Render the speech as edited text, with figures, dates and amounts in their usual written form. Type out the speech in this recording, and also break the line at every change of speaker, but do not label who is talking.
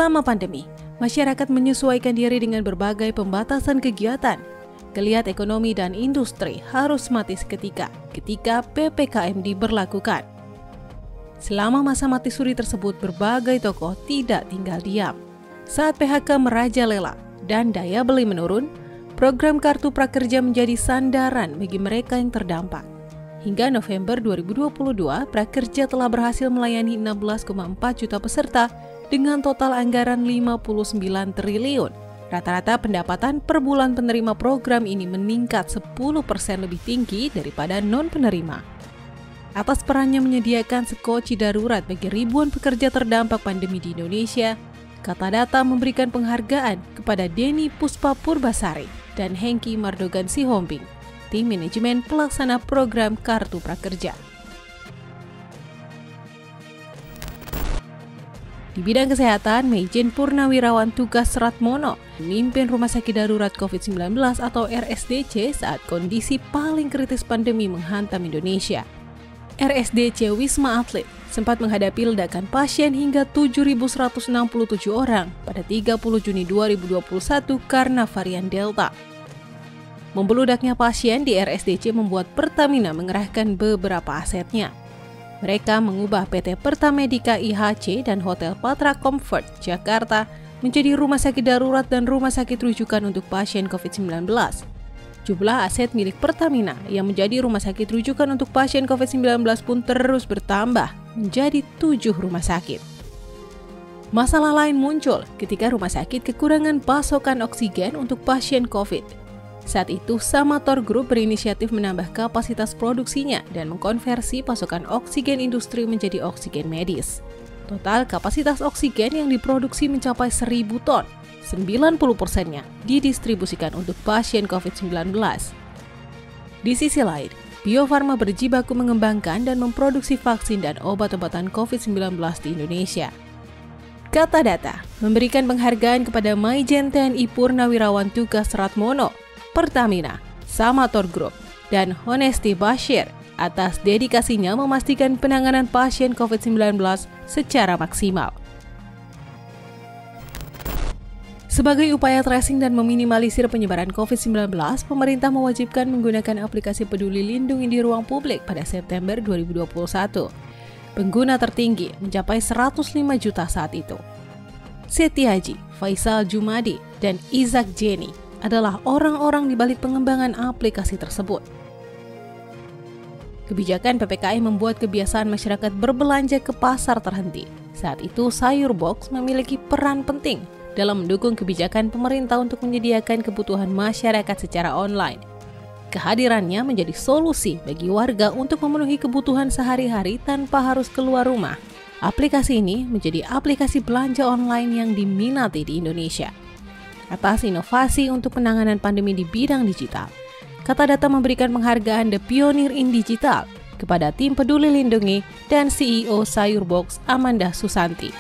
Selama pandemi, masyarakat menyesuaikan diri dengan berbagai pembatasan kegiatan. Geliat ekonomi dan industri harus mati seketika ketika PPKM diberlakukan. Selama masa mati suri tersebut, berbagai tokoh tidak tinggal diam. Saat PHK merajalela dan daya beli menurun, program Kartu Prakerja menjadi sandaran bagi mereka yang terdampak. Hingga November 2022, Prakerja telah berhasil melayani 16,4 juta peserta dengan total anggaran 59 triliun. Rata-rata pendapatan per bulan penerima program ini meningkat 10% lebih tinggi daripada non-penerima. Atas perannya menyediakan sekoci darurat bagi ribuan pekerja terdampak pandemi di Indonesia, Kata Data memberikan penghargaan kepada Denny Puspa Purbasari dan Hengki Mardogan Sihombing, tim manajemen pelaksana program Kartu Prakerja. Di bidang kesehatan, Maijen Purnawirawan Tugas Ratmono memimpin Rumah Sakit Darurat COVID-19 atau RSDC saat kondisi paling kritis pandemi menghantam Indonesia. RSDC Wisma Atlet sempat menghadapi ledakan pasien hingga 7.167 orang pada 30 Juni 2021 karena varian Delta. Membeludaknya pasien di RSDC membuat Pertamina mengerahkan beberapa asetnya. Mereka mengubah PT Pertamedika IHC dan Hotel Patra Comfort Jakarta menjadi rumah sakit darurat dan rumah sakit rujukan untuk pasien COVID-19. Jumlah aset milik Pertamina yang menjadi rumah sakit rujukan untuk pasien COVID-19 pun terus bertambah menjadi 7 rumah sakit. Masalah lain muncul ketika rumah sakit kekurangan pasokan oksigen untuk pasien COVID. Saat itu, Samator Group berinisiatif menambah kapasitas produksinya dan mengkonversi pasokan oksigen industri menjadi oksigen medis. Total kapasitas oksigen yang diproduksi mencapai 1.000 ton, 90%-nya didistribusikan untuk pasien COVID-19. Di sisi lain, Bio Farma berjibaku mengembangkan dan memproduksi vaksin dan obat-obatan COVID-19 di Indonesia. Kata Data memberikan penghargaan kepada Maijen TNI Purnawirawan Tugas Ratmono, Pertamina, Samator Group, dan Honesti Bashir atas dedikasinya memastikan penanganan pasien COVID-19 secara maksimal. Sebagai upaya tracing dan meminimalisir penyebaran COVID-19, pemerintah mewajibkan menggunakan aplikasi Peduli Lindungi di ruang publik pada September 2021. Pengguna tertinggi mencapai 105 juta saat itu. Seti Haji, Faisal Jumadi, dan Izak Jenny adalah orang-orang di balik pengembangan aplikasi tersebut. Kebijakan PPKM membuat kebiasaan masyarakat berbelanja ke pasar terhenti. Saat itu, Sayur Box memiliki peran penting dalam mendukung kebijakan pemerintah untuk menyediakan kebutuhan masyarakat secara online. Kehadirannya menjadi solusi bagi warga untuk memenuhi kebutuhan sehari-hari tanpa harus keluar rumah. Aplikasi ini menjadi aplikasi belanja online yang diminati di Indonesia. Atas inovasi untuk penanganan pandemi di bidang digital, Kata Data memberikan penghargaan The Pioneer in Digital kepada tim Peduli Lindungi dan CEO Sayur Box Amanda Susanti.